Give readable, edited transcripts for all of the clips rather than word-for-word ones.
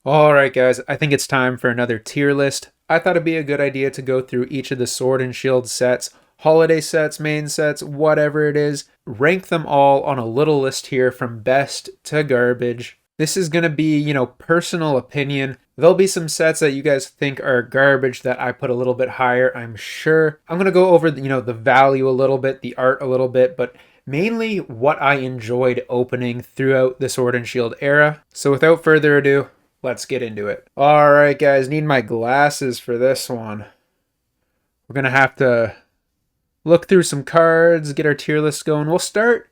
Alright guys, I think it's time for another tier list. I thought it'd be a good idea to go through each of the Sword and Shield sets, holiday sets, main sets, whatever it is, rank them all on a little list here from best to garbage. This is going to be, personal opinion. There'll be some sets that you guys think are garbage that I put a little bit higher, I'm sure. I'm going to go over, the value a little bit, the art a little bit, but mainly what I enjoyed opening throughout the Sword and Shield era. So without further ado, let's get into it. All right, guys, need my glasses for this one. We're going to have to look through some cards, get our tier list going. We'll start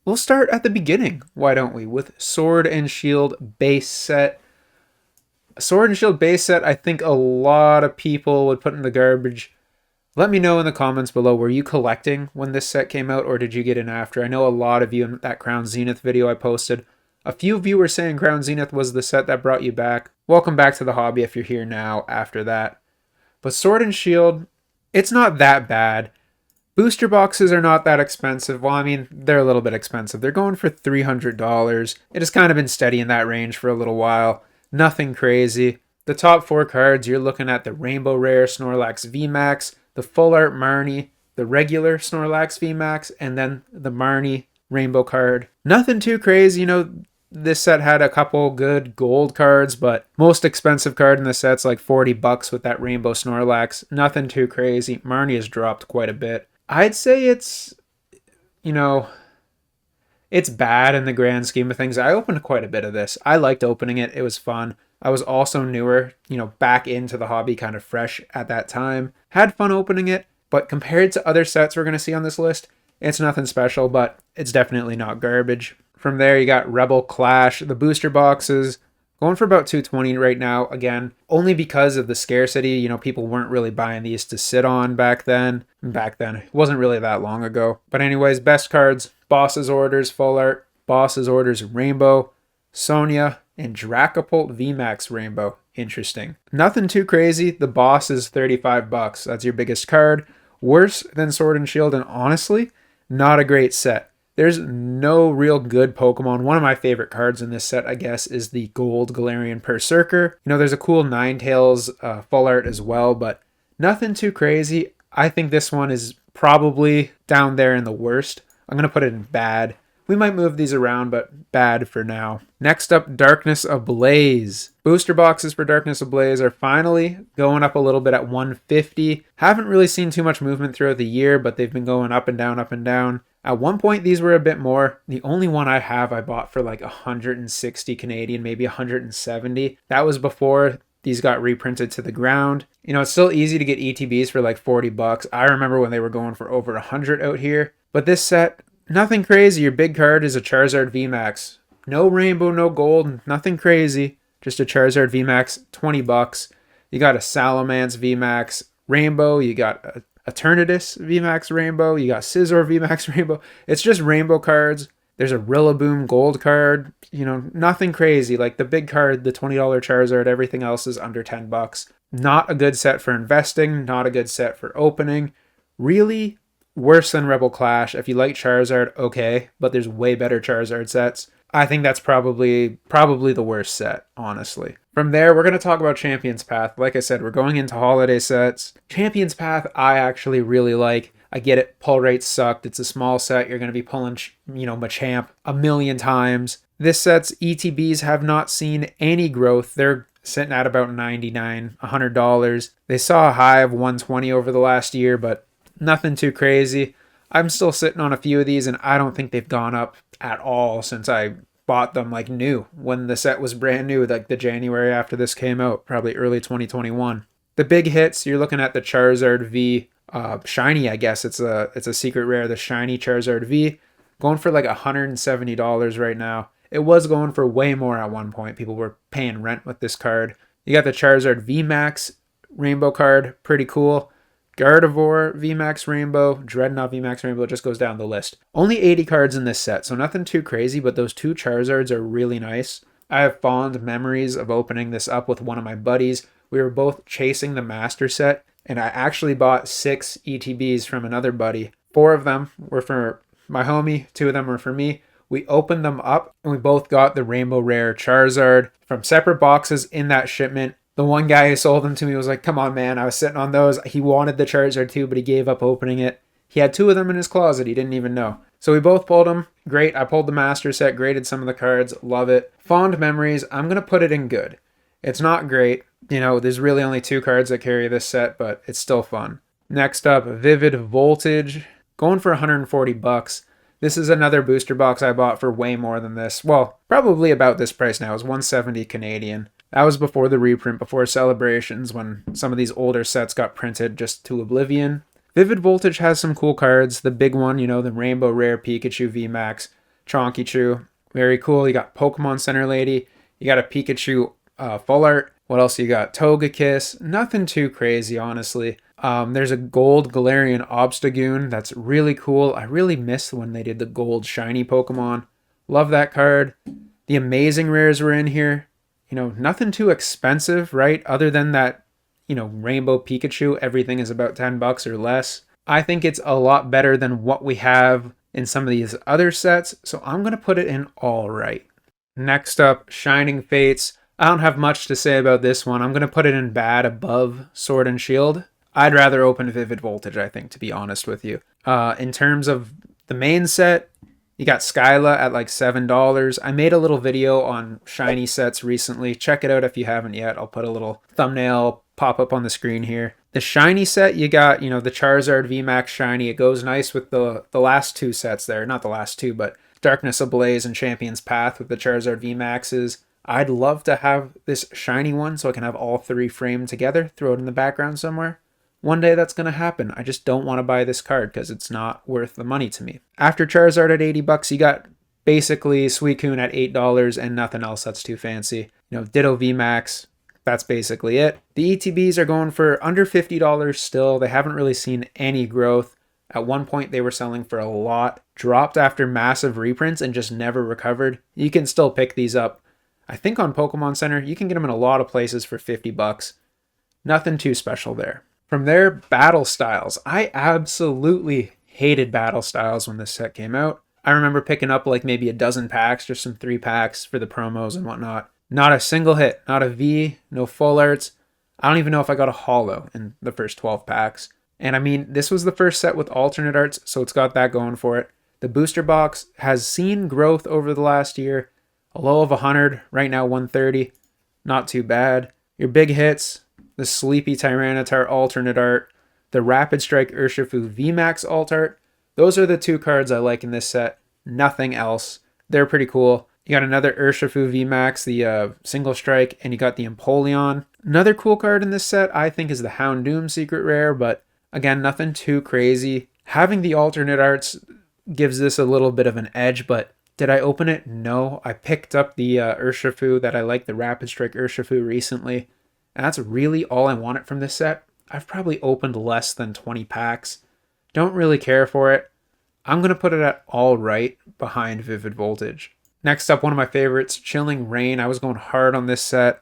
at the beginning, why don't we, with Sword and Shield base set. Sword and Shield base set, I think a lot of people would put in the garbage. Let me know in the comments below, were you collecting when this set came out or did you get in after? I know a lot of you in that Crown Zenith video I posted, a few of you were saying Crown Zenith was the set that brought you back. Welcome back to the hobby if you're here now after that. But Sword and Shield, it's not that bad. Booster boxes are not that expensive. Well, I mean, they're a little bit expensive. They're going for $300. It has kind of been steady in that range for a little while. Nothing crazy. The top four cards, you're looking at the Rainbow Rare Snorlax VMAX, the Full Art Marnie, the regular Snorlax VMAX, and then the Marnie Rainbow card. Nothing too crazy, this set had a couple good gold cards, but most expensive card in the set's like $40 with that Rainbow Snorlax. Nothing too crazy. Marnie has dropped quite a bit. I'd say it's bad in the grand scheme of things. I opened quite a bit of this. I liked opening it. It was fun. I was also newer, back into the hobby, kind of fresh at that time. Had fun opening it, but compared to other sets we're going to see on this list, it's nothing special, but it's definitely not garbage. From there, you got Rebel Clash, the booster boxes, going for about $220 right now. Again, only because of the scarcity, people weren't really buying these to sit on back then. It wasn't really that long ago. But anyways, best cards, Boss's Orders, Full Art, Boss's Orders, Rainbow, Sonya, and Dracopult VMAX Rainbow. Interesting. Nothing too crazy. The Boss is $35. That's your biggest card. Worse than Sword and Shield, and honestly, not a great set. There's no real good Pokemon. One of my favorite cards in this set, I guess, is the Gold Galarian Berserker. There's a cool Ninetales Full Art as well, but nothing too crazy. I think this one is probably down there in the worst. I'm going to put it in bad. We might move these around, but bad for now. Next up, Darkness Ablaze. Booster boxes for Darkness Ablaze are finally going up a little bit at $150. Haven't really seen too much movement throughout the year, but they've been going up and down, up and down. At one point, these were a bit more. The only one I have, I bought for like 160 Canadian, maybe 170. That was before these got reprinted to the ground. It's still easy to get ETBs for like $40. I remember when they were going for over 100 out here. But this set, nothing crazy. Your big card is a Charizard VMAX. No rainbow, no gold, nothing crazy. Just a Charizard VMAX, $20. You got a Salamence VMAX Rainbow. You got a Eternatus VMAX Rainbow. You got Scizor VMAX Rainbow. It's just rainbow cards. There's a Rillaboom gold card. Nothing crazy. Like the big card, the $20 Charizard, everything else is under $10. Not a good set for investing. Not a good set for opening. Really worse than Rebel Clash. If you like Charizard, okay, but there's way better Charizard sets. I think that's probably the worst set, honestly. From there, we're going to talk about Champion's Path. Like I said, we're going into holiday sets. Champion's Path, I actually really like. I get it, pull rates sucked. It's a small set. You're going to be pulling, Machamp a million times. This set's ETBs have not seen any growth. They're sitting at about $99, $100. They saw a high of $120 over the last year, but nothing too crazy. I'm still sitting on a few of these, and I don't think they've gone up at all since I bought them like new when the set was brand new, like the January after this came out, probably early 2021. The big hits, you're looking at the Charizard V Shiny, I guess it's a secret rare, the Shiny Charizard V, going for like $170 right now. It was going for way more at one point. People were paying rent with this card. You got the Charizard VMAX Rainbow card, pretty cool. Gardevoir VMAX Rainbow, Dreadnought VMAX Rainbow, just goes down the list. Only 80 cards in this set, so nothing too crazy, but those two Charizards are really nice. I have fond memories of opening this up with one of my buddies. We were both chasing the Master set, and I actually bought 6 ETBs from another buddy. 4 of them were for my homie, 2 of them were for me. We opened them up and we both got the Rainbow Rare Charizard from separate boxes in that shipment. The one guy who sold them to me was like, come on, man. I was sitting on those. He wanted the Charizard too, but he gave up opening it. He had 2 of them in his closet. He didn't even know. So we both pulled them. Great. I pulled the master set, graded some of the cards. Love it. Fond memories. I'm going to put it in good. It's not great. There's really only 2 cards that carry this set, but it's still fun. Next up, Vivid Voltage. Going for $140. This is another booster box I bought for way more than this. Well, probably about this price now. It was $170 Canadian. That was before the reprint, before Celebrations, when some of these older sets got printed just to oblivion. Vivid Voltage has some cool cards. The big one, the Rainbow Rare Pikachu VMAX, Chonky. Very cool. You got Pokemon Center Lady. You got a Pikachu full art. What else you got? Togekiss. Nothing too crazy, honestly. There's a gold Galarian Obstagoon. That's really cool. I really miss when they did the gold shiny Pokemon. Love that card. The amazing rares were in here. Nothing too expensive, right? Other than that, Rainbow Pikachu, everything is about $10 or less. I think it's a lot better than what we have in some of these other sets, so I'm going to put it in all right. Next up, Shining Fates. I don't have much to say about this one. I'm going to put it in bad above Sword and Shield. I'd rather open Vivid Voltage, I think, to be honest with you. In terms of the main set, you got Skyla at like $7. I made a little video on shiny sets recently. Check it out if you haven't yet. I'll put a little thumbnail pop up on the screen here. The shiny set, you got, the Charizard VMAX shiny. It goes nice with the last 2 sets there. Not the last 2, but Darkness Ablaze and Champion's Path with the Charizard VMAXs. I'd love to have this shiny one so I can have all 3 framed together, throw it in the background somewhere. One day that's going to happen. I just don't want to buy this card because it's not worth the money to me. After Charizard at $80, you got basically Suicune at $8 and nothing else that's too fancy. Ditto VMAX, that's basically it. The ETBs are going for under $50 still. They haven't really seen any growth. At one point they were selling for a lot, dropped after massive reprints and just never recovered. You can still pick these up. I think on Pokemon Center, you can get them in a lot of places for $50. Nothing too special there. From there, Battle Styles. I absolutely hated Battle Styles when this set came out. I remember picking up like maybe a dozen packs, just some 3 packs for the promos and whatnot. Not a single hit, not a V, no full arts. I don't even know if I got a holo in the first 12 packs. And I mean, this was the first set with alternate arts, so it's got that going for it. The booster box has seen growth over the last year. A low of 100, right now 130. Not too bad. Your big hits, the Sleepy Tyranitar alternate art, the Rapid Strike Urshifu VMAX alt art. Those are the 2 cards I like in this set. Nothing else. They're pretty cool. You got another Urshifu VMAX, the Single Strike, and you got the Empoleon. Another cool card in this set, I think, is the Houndoom Secret Rare, but again, nothing too crazy. Having the alternate arts gives this a little bit of an edge, but did I open it? No. I picked up the Urshifu that I like, the Rapid Strike Urshifu recently. And that's really all I wanted from this set. I've probably opened less than 20 packs. Don't really care for it. I'm going to put it at all right behind Vivid Voltage. Next up, one of my favorites, Chilling Reign. I was going hard on this set.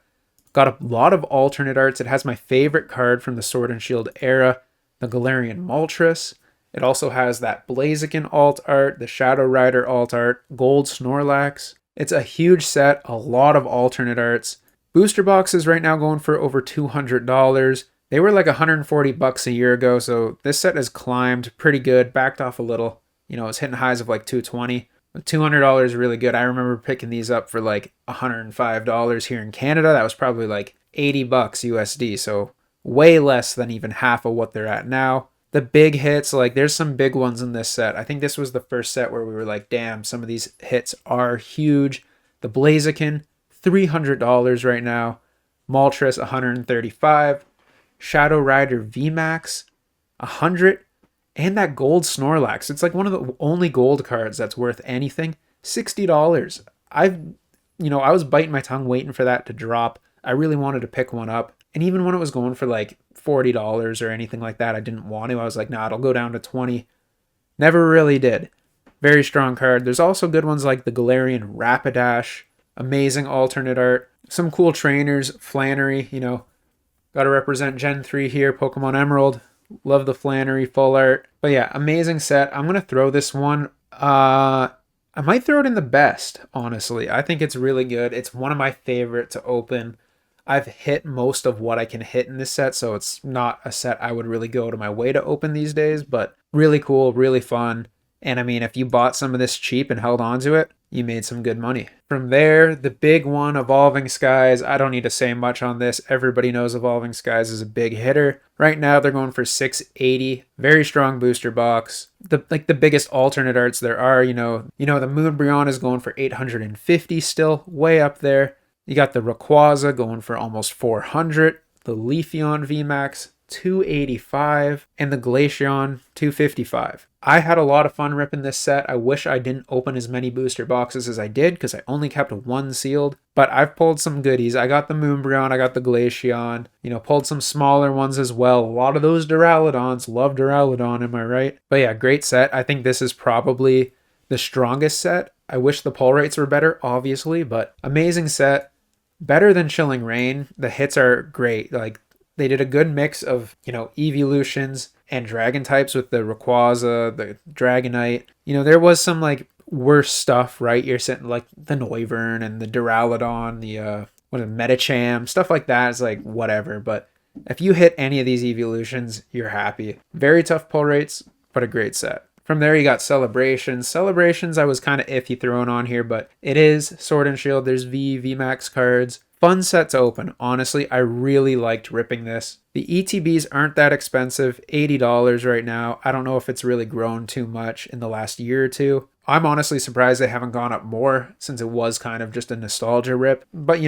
Got a lot of alternate arts. It has my favorite card from the Sword and Shield era, the Galarian Moltres. It also has that Blaziken alt art, the Shadow Rider alt art, Gold Snorlax. It's a huge set, a lot of alternate arts. Booster boxes right now going for over $200. They were like $140 a year ago, so this set has climbed pretty good, backed off a little. It's hitting highs of like $220. But $200 is really good. I remember picking these up for like $105 here in Canada. That was probably like $80 USD, so way less than even half of what they're at now. The big hits, like there's some big ones in this set. I think this was the first set where we were like, damn, some of these hits are huge. The Blaziken, $300 right now. Moltres, $135. Shadow Rider VMAX, $100. And that gold Snorlax. It's like one of the only gold cards that's worth anything. $60. I was biting my tongue waiting for that to drop. I really wanted to pick one up. And even when it was going for like $40 or anything like that, I didn't want to. I was like, nah, it'll go down to 20. Never really did. Very strong card. There's also good ones like the Galarian Rapidash. Amazing alternate art. Some cool trainers. Flannery, got to represent Gen 3 here. Pokemon Emerald. Love the Flannery full art. But yeah, amazing set. I'm going to throw this one. I I might throw it in the best, honestly. I think it's really good. It's one of my favorite to open. I've hit most of what I can hit in this set, so it's not a set I would really go to my way to open these days, but really cool, really fun. And I mean, if you bought some of this cheap and held on to it, you made some good money. From there, the big one, Evolving Skies. I don't need to say much on this. Everybody knows Evolving Skies is a big hitter. Right now, they're going for 680. Very strong booster box. The biggest alternate arts there are. The Moonbryon is going for 850 still, way up there. You got the Rayquaza going for almost 400. The Leafeon VMAX 285, and the Glaceon 255. I had a lot of fun ripping this set. I wish I didn't open as many booster boxes as I did because I only kept one sealed, but I've pulled some goodies. I got the Moonbryon, I got the Glaceon, pulled some smaller ones as well. A lot of those Duraludons. Love Duraludon, am I right? But yeah, great set. I think this is probably the strongest set. I wish the pull rates were better, obviously, but amazing set. Better than Chilling Reign. The hits are great. They did a good mix of, evolutions and dragon types with the Rayquaza, the Dragonite. There was some worse stuff, right? You're sitting the Noivern and the Duraludon, the Medicham, stuff like that is whatever. But if you hit any of these evolutions, you're happy. Very tough pull rates, but a great set. From there, you got Celebrations. Celebrations, I was kind of iffy throwing on here, but it is Sword and Shield. There's VMAX cards. Fun set to open. Honestly, I really liked ripping this. The ETBs aren't that expensive, $80 right now. I don't know if it's really grown too much in the last year or two. I'm honestly surprised they haven't gone up more since it was kind of just a nostalgia rip. But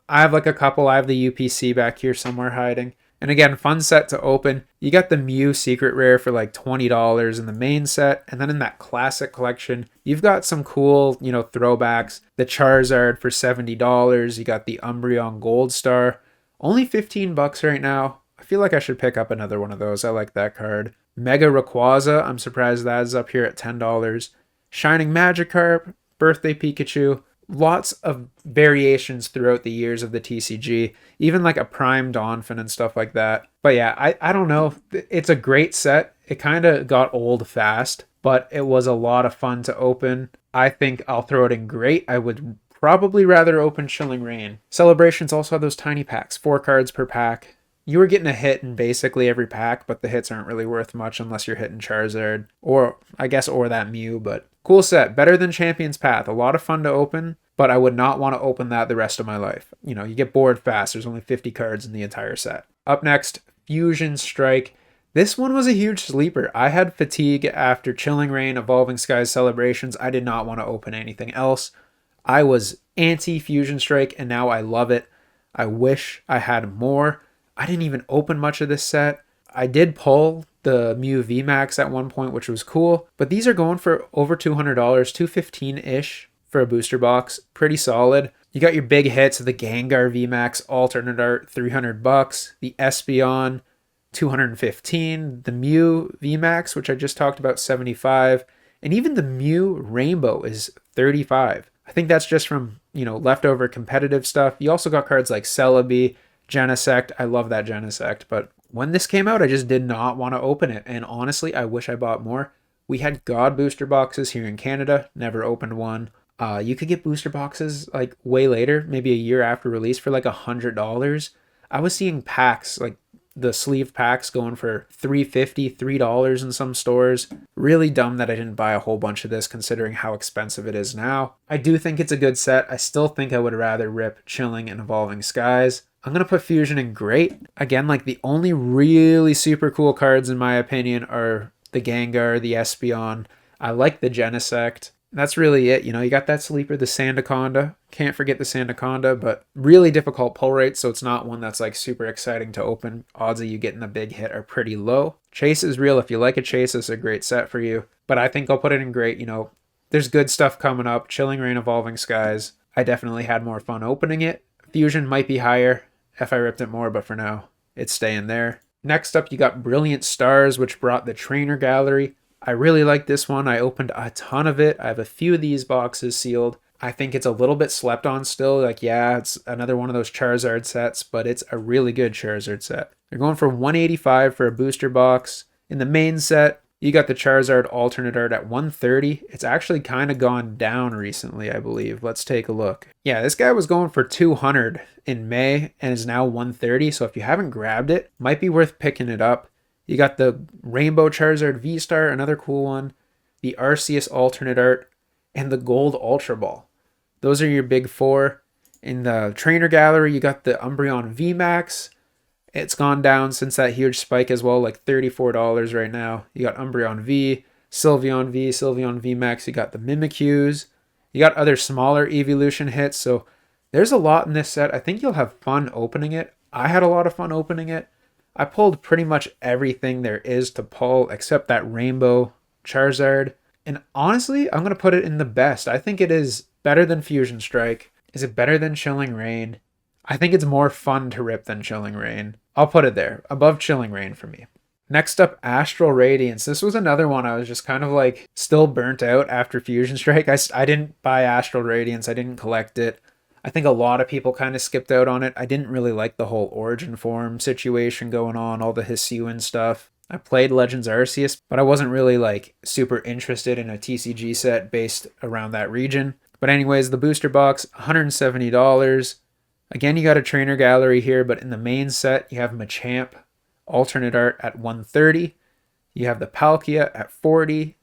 I have a couple. I have the UPC back here somewhere hiding. And again, fun set to open. You got the Mew Secret Rare for $20 in the main set. And then in that classic collection, you've got some cool, throwbacks. The Charizard for $70. You got the Umbreon Gold Star. Only $15 right now. I feel like I should pick up another one of those. I like that card. Mega Rayquaza. I'm surprised that is up here at $10. Shining Magikarp. Birthday Pikachu. Lots of variations throughout the years of the TCG, even a Prime Donphin and stuff like that. But yeah, I don't know. It's a great set. It kind of got old fast, but it was a lot of fun to open. I think I'll throw it in great. I would probably rather open Chilling Reign. Celebrations also have those tiny packs, 4 cards per pack. You were getting a hit in basically every pack, but the hits aren't really worth much unless you're hitting Charizard or that Mew, but cool set. Better than Champion's Path. A lot of fun to open, but I would not want to open that the rest of my life. You get bored fast. There's only 50 cards in the entire set. Up next, Fusion Strike. This one was a huge sleeper. I had fatigue after Chilling Reign, Evolving Skies, Celebrations. I did not want to open anything else. I was anti-Fusion Strike, and now I love it. I wish I had more. I didn't even open much of this set. I did pull the Mew VMAX at one point, which was cool, but these are going for over $200, $215-ish for a booster box. Pretty solid. You got your big hits, the Gengar VMAX alternate art, $300, the Espeon, $215, the Mew VMAX, which I just talked about, $75, and even the Mew Rainbow is $35. I think that's just from, leftover competitive stuff. You also got cards like Celebi, Genesect. I love that Genesect, but when this came out, I just did not want to open it, and honestly, I wish I bought more. We had God booster boxes here in Canada, never opened one. You could get booster boxes way later, maybe a year after release for $100. I was seeing packs, the sleeve packs going for $3.50, $3 in some stores. Really dumb that I didn't buy a whole bunch of this considering how expensive it is now. I do think it's a good set. I still think I would rather rip Chilling and Evolving Skies. I'm going to put Fusion in great. Again, the only really super cool cards in my opinion are the Gengar, the Espeon. I like the Genesect. That's really it. You got that sleeper, the Sandaconda. Can't forget the Sandaconda, but really difficult pull rate, so it's not one that's super exciting to open. Odds of you getting a big hit are pretty low. Chase is real. If you like a Chase, it's a great set for you. But I think I'll put it in great. There's good stuff coming up. Chilling Reign, Evolving Skies. I definitely had more fun opening it. Fusion might be higher if I ripped it more, but for now, it's staying there. Next up, you got Brilliant Stars, which brought the Trainer Gallery. I really like this one. I opened a ton of it. I have a few of these boxes sealed. I think it's a little bit slept on still. It's another one of those Charizard sets, but it's a really good Charizard set. They're going for $185 for a booster box. In the main set, You got the Charizard alternate art at 130. It's actually kind of gone down recently, I believe. Let's take a look. Yeah, this guy was going for 200 in May and is now 130. So if you haven't grabbed it, might be worth picking it up. You got the Rainbow Charizard V-Star, another cool one. The Arceus alternate art, and the Gold Ultra Ball. Those are your big four. In the trainer gallery, you got the Umbreon VMAX. It's gone down since that huge spike as well, like $34 right now. You got Umbreon V, Sylveon V, Sylveon VMAX. You got the Mimikyus. You got other smaller evolution hits. So there's a lot in this set. I think you'll have fun opening it. I had a lot of fun opening it. I pulled pretty much everything there is to pull except that Rainbow Charizard. And honestly, I'm going to put it in the best. I think it is better than Fusion Strike. Is it better than Chilling Reign? I think it's more fun to rip than Chilling Reign. I'll put it there, above Chilling Reign for me. Next up, Astral Radiance. This was another one I was just kind of like still burnt out after Fusion Strike. I didn't buy Astral Radiance. I didn't collect it. I think a lot of people kind of skipped out on it. I didn't really like the whole Origin Form situation going on, all the Hisuian stuff. I played Legends Arceus, but I wasn't really like super interested in a TCG set based around that region. But anyways, the booster box, $170. Again, you got a trainer gallery here, but in the main set, you have Machamp alternate art at 130. You have the Palkia at 40,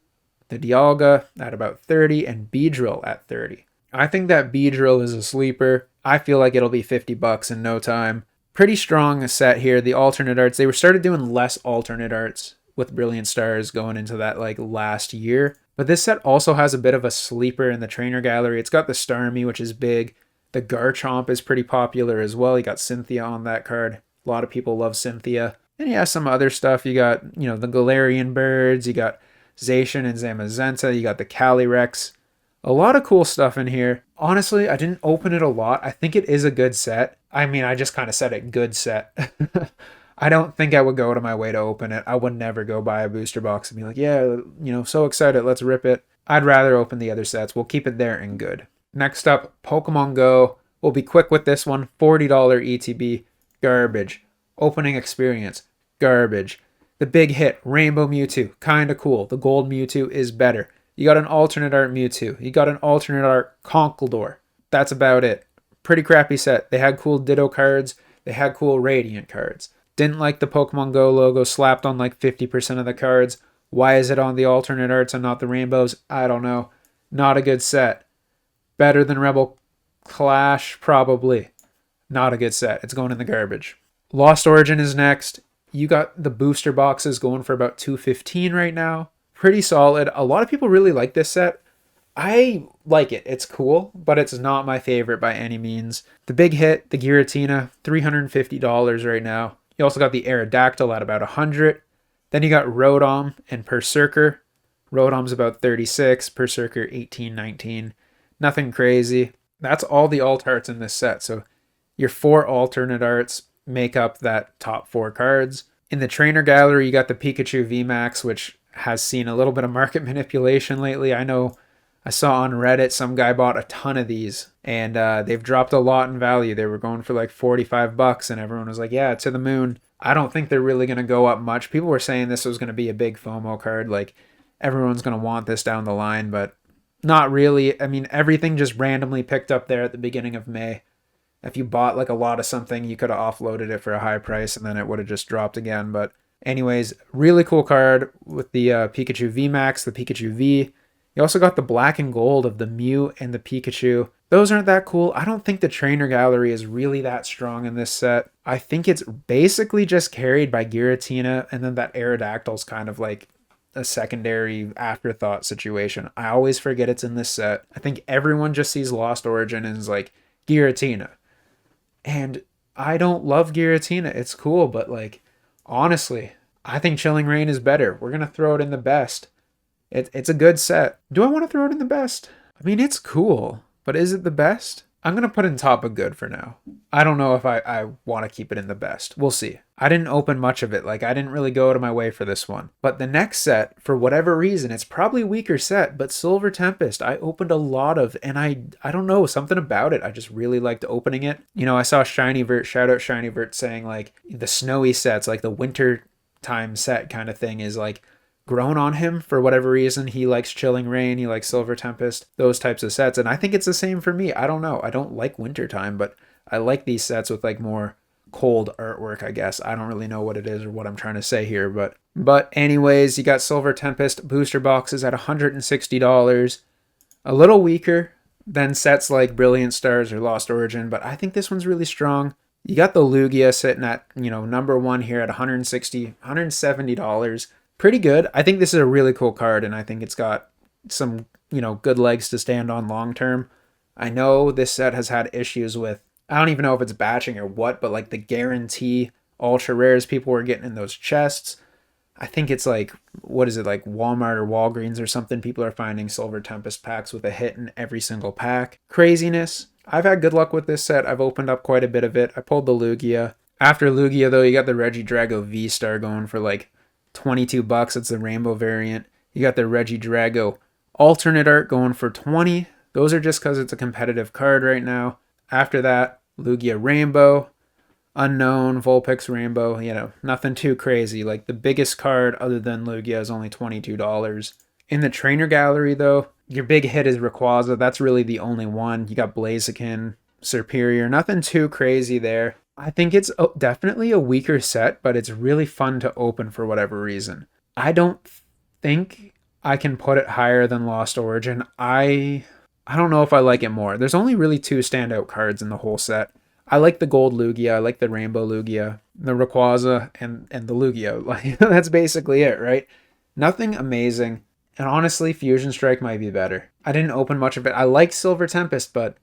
the Dialga at about 30, and Beedrill at 30. I think that Beedrill is a sleeper. I feel like it'll be $50 in no time. Pretty strong set here. The alternate arts, they were started doing less alternate arts with Brilliant Stars going into that like last year. But this set also has a bit of a sleeper in the trainer gallery. It's got the Starmie, which is big. The Garchomp is pretty popular as well. You got Cynthia on that card. A lot of people love Cynthia. And yeah, some other stuff. You got, the Galarian birds. You got Zacian and Zamazenta. You got the Calyrex. A lot of cool stuff in here. Honestly, I didn't open it a lot. I think it is a good set. I mean, I just kind of said it, good set. I don't think I would go to my way to open it. I would never go buy a booster box and be like, yeah, so excited, let's rip it. I'd rather open the other sets. We'll keep it there and good. Next up, Pokemon Go. We'll be quick with this one. $40 ETB, garbage. Opening experience, garbage. The big hit, Rainbow Mewtwo, kind of cool. The gold Mewtwo is better. You got an alternate art Mewtwo. You got an alternate art Conkeldurr. That's about it. Pretty crappy set. They had cool Ditto cards. They had cool Radiant cards. Didn't like the Pokemon Go logo slapped on like 50% of the cards. Why is it on the alternate arts and not the rainbows? I don't know. Not a good set. Better than Rebel Clash? Probably. Not a good set. It's going in the garbage. Lost Origin is next. You got the booster boxes going for about $215 right now. Pretty solid. A lot of people really like this set. I like it. It's cool, but it's not my favorite by any means. The big hit, the Giratina, $350 right now. You also got the Aerodactyl at about $100. Then you got Rotom and Berserker. Rotom's about $36, Berserker $18, $19. Nothing crazy. That's all the alt arts in this set. So your 4 alternate arts make up that top 4 cards. In the trainer gallery, you got the Pikachu VMAX, which has seen a little bit of market manipulation lately. I know I saw on Reddit some guy bought a ton of these, and they've dropped a lot in value. They were going for like $45, and everyone was like, yeah, to the moon. I don't think they're really going to go up much. People were saying this was going to be a big FOMO card, like everyone's going to want this down the line, but not really. I mean, everything just randomly picked up there at the beginning of May. If you bought like a lot of something, you could have offloaded it for a high price, and then it would have just dropped again. But anyways, really cool card with the Pikachu VMAX, the Pikachu V. You also got the black and gold of the Mew and the Pikachu. Those aren't that cool. I don't think the trainer gallery is really that strong in this set. I think it's basically just carried by Giratina, and then that Aerodactyl's kind of like a secondary afterthought situation. I always forget it's in this set. I think everyone just sees Lost Origin and is like, Giratina. And I don't love Giratina. It's cool, but like, honestly, I think Chilling Reign is better. We're going to throw it in the best. It's a good set. Do I want to throw it in the best? I mean, it's cool, but is it the best? I'm going to put in top of good for now. I don't know if I want to keep it in the best. We'll see. I didn't open much of it. Like, I didn't really go to my way for this one. But the next set, for whatever reason, it's probably a weaker set, but Silver Tempest, I opened a lot of, and I don't know, something about it. I just really liked opening it. I saw Shiny Vert, shout out Shiny Vert, saying like the snowy sets, like the winter time set kind of thing is like grown on him for whatever reason. He likes Chilling Reign, he likes Silver Tempest, those types of sets. And I think it's the same for me. I don't know. I don't like wintertime, but I like these sets with like more cold artwork, I guess. I don't really know what it is or what I'm trying to say here, but anyways, you got Silver Tempest booster boxes at $160. A little weaker than sets like Brilliant Stars or Lost Origin, but I think this one's really strong. You got the Lugia sitting at, number one here at $170. Pretty good. I think this is a really cool card, and I think it's got some, good legs to stand on long term. I know this set has had issues with, I don't even know if it's batching or what, but like the guarantee ultra rares people were getting in those chests. I think it's like, what is it, like Walmart or Walgreens or something? People are finding Silver Tempest packs with a hit in every single pack. Craziness. I've had good luck with this set. I've opened up quite a bit of it. I pulled the Lugia. After Lugia, though, you got the Regidrago V-Star going for like $22. It's the rainbow variant. You got the Regidrago alternate art going for $20. Those are just because it's a competitive card right now. After that, Lugia Rainbow, Unknown, Vulpix Rainbow, nothing too crazy. Like the biggest card other than Lugia is only $22. In the trainer gallery, though, your big hit is Rayquaza. That's really the only one. You got Blaziken, Serperior, nothing too crazy there. I think it's definitely a weaker set, but it's really fun to open for whatever reason. I don't think I can put it higher than Lost Origin. I don't know if I like it more. There's only really two standout cards in the whole set. I like the gold Lugia, I like the rainbow Lugia, the Rayquaza, and the Lugia. Like, that's basically it, right? Nothing amazing. And honestly, Fusion Strike might be better. I didn't open much of it. I like Silver Tempest, but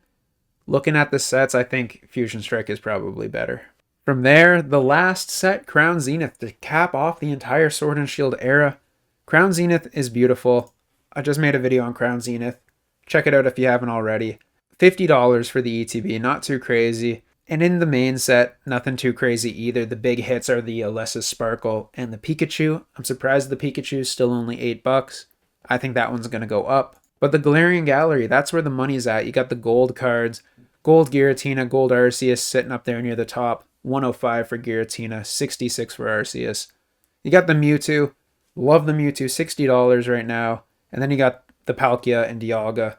looking at the sets, I think Fusion Strike is probably better. From there, the last set, Crown Zenith, to cap off the entire Sword and Shield era. Crown Zenith is beautiful. I just made a video on Crown Zenith. Check it out if you haven't already. $50 for the ETB, not too crazy. And in the main set, nothing too crazy either. The big hits are the Alessa Sparkle and the Pikachu. I'm surprised the Pikachu is still only $8. I think that one's going to go up. But the Galarian Gallery, that's where the money's at. You got the gold cards. Gold Giratina, gold Arceus sitting up there near the top. 105 for Giratina, 66 for Arceus. You got the Mewtwo. Love the Mewtwo, $60 right now. And then you got the Palkia and Dialga.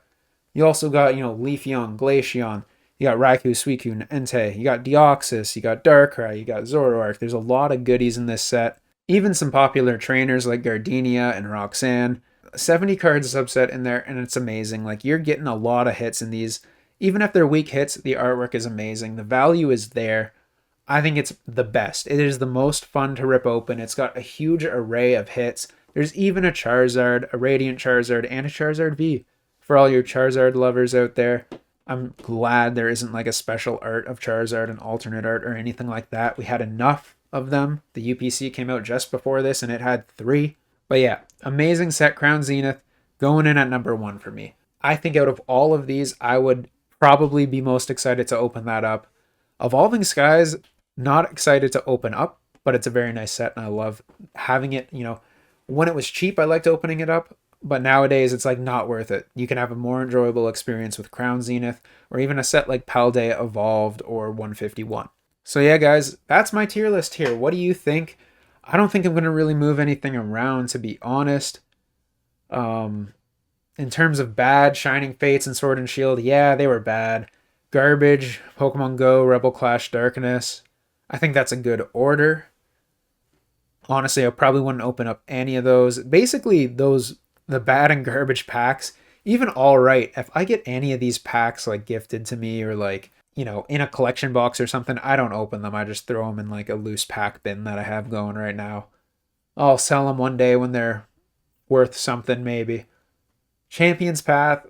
You also got, Leafeon, Glaceon. You got Raikou, Suicune, Entei. You got Deoxys. You got Darkrai. You got Zoroark. There's a lot of goodies in this set. Even some popular trainers like Gardenia and Roxanne. 70 cards subset in there, and it's amazing. Like, you're getting a lot of hits in these. Even if they're weak hits, the artwork is amazing. The value is there. I think it's the best. It is the most fun to rip open. It's got a huge array of hits. There's even a Charizard, a Radiant Charizard, and a Charizard V. For all your Charizard lovers out there, I'm glad there isn't like a special art of Charizard and alternate art or anything like that. We had enough of them. The UPC came out just before this, and it had 3. But yeah, amazing set, Crown Zenith, going in at number 1 for me. I think out of all of these, I would probably be most excited to open that up. Evolving Skies, not excited to open up, but it's a very nice set, and I love having it. When it was cheap, I liked opening it up, but nowadays it's like not worth it. You can have a more enjoyable experience with Crown Zenith, or even a set like Paldea Evolved or 151. So yeah, guys, that's my tier list here. What do you think? I don't think I'm going to really move anything around, to be honest. In terms of bad, Shining Fates and Sword and Shield, yeah, they were bad. Garbage, Pokemon Go, Rebel Clash, Darkness. I think that's a good order. Honestly, I probably wouldn't open up any of those. Basically, the bad and garbage packs, even all right. If I get any of these packs like gifted to me or like, in a collection box or something, I don't open them. I just throw them in like a loose pack bin that I have going right now. I'll sell them one day when they're worth something, maybe. Champion's Path,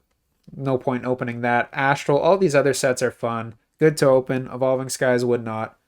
no point opening that. Astral, all these other sets are fun. Good to open. Evolving Skies would not.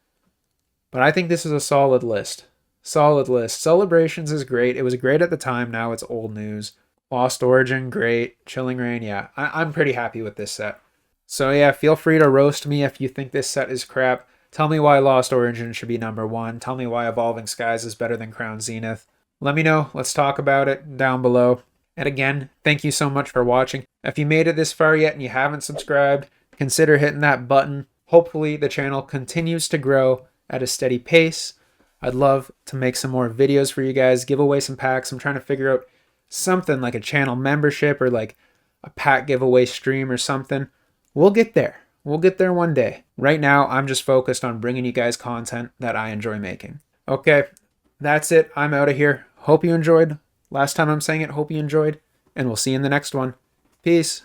But I think this is a solid list. Solid list. Celebrations is great. It was great at the time. Now it's old news. Lost Origin, great. Chilling Reign, yeah. I'm pretty happy with this set. So yeah, feel free to roast me if you think this set is crap. Tell me why Lost Origin should be number 1. Tell me why Evolving Skies is better than Crown Zenith. Let me know. Let's talk about it down below. And again, thank you so much for watching. If you made it this far yet and you haven't subscribed, consider hitting that button. Hopefully the channel continues to grow at a steady pace. I'd love to make some more videos for you guys, give away some packs. I'm trying to figure out something like a channel membership or like a pack giveaway stream or something. We'll get there. We'll get there one day. Right now, I'm just focused on bringing you guys content that I enjoy making. Okay, that's it. I'm out of here. Hope you enjoyed. Last time I'm saying it, hope you enjoyed. And we'll see you in the next one. Peace.